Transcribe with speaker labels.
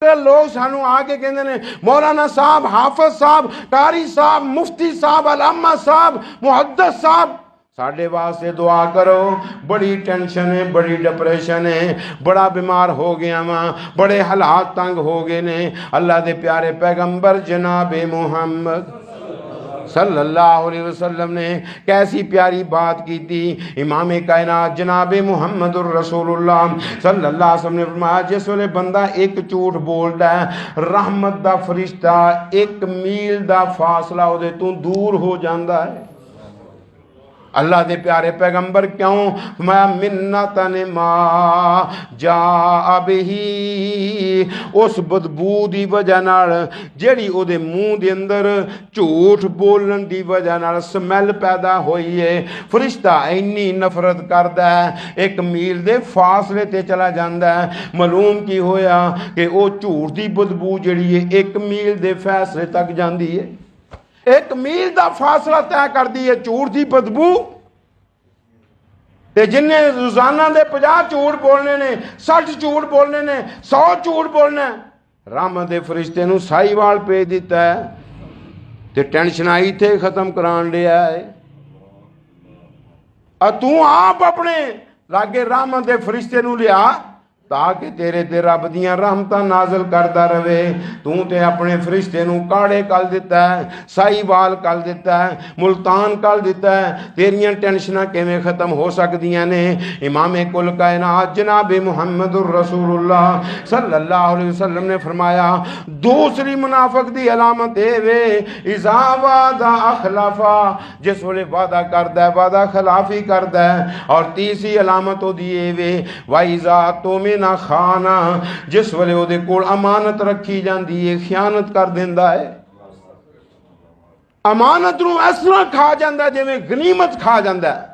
Speaker 1: لوگ سانو آ کے کہندے نے مولانا صاحب، حافظ صاحب، قاری صاحب، مفتی صاحب، علامہ صاحب، محدث صاحب ساڈے واسطے دعا کرو، بڑی ٹینشن ہے، بڑی ڈپریشن ہے، بڑا بیمار ہو گیا ماں، بڑے حالات تنگ ہو گئے نے۔ اللہ دے پیارے پیغمبر جناب محمد صلی اللہ علیہ وسلم نے کیسی پیاری بات کی تھی۔ امام کائنات جناب محمد الرسول اللہ صلی اللہ علیہ وسلم نے فرمایا جس ویلے بندہ ایک جھوٹ بولتا ہے رحمت دا فرشتہ 1 میل دا فاصلہ او دے تو دور ہو جاندا ہے۔ اللہ دے پیارے پیغمبر کیوں فرمایا منتن ما جا بہی، اس بدبو دی وجہ نال جیڑی او دے منہ دے اندر جھوٹ بولن دی وجہ نال سمیل پیدا ہوئی ہے، فرشتہ اینی نفرت کردا ہے 1 میل دے فاصلے تے چلا جاندا ہے۔ معلوم کی ہویا کہ او جھوٹ دی بدبو جیڑی ہے 1 میل دے فاصلے تک جاندی ہے، 1 میل دا فاصلہ طے کر دی ہے جھوٹ دی بدبو۔ تے جن نے روزانہ دے 50 جھوٹ بولنے نے، 60 جھوٹ بولنے نے، 100 جھوٹ بولنے، رحمت دے فرشتے نو سائی وال پہ دیتا ہے تے ٹینشن آئی تھے ختم کران لیا ہے۔ تو آپ اپنے لاگے رحمت دے فرشتے نو لیا تاکہ تیرے تے رب دیاں رحمتاں نازل کردا رہے۔ تو تے اپنے فرشتے نو کاڑے کل دیتا ہے، سائی وال کل دیتا ہے، ملتان کل دیتا ہے، تیریاں ٹینشناں کیویں ختم ہو سکدیاں نے۔ امام کل کائنات جناب محمد الرسول اللہ صلی اللہ علیہ وسلم نے فرمایا دوسری منافق دی علامت اے وے اذا وعدہ اخلفا، جس ویلے وعدہ کردا ہے وعدہ خلافی کردا ہے۔ اور تیسری علامت او دی اے وے وَإِذَا تُؤْمِنَ نہ کھانا، جس ویلے او دے کول امانت رکھی جاندی ہے خیانت کر دیندا ہے، امانت نو اس طرح کھا جاندا ہے جویں غنیمت کھا جاندا ہے۔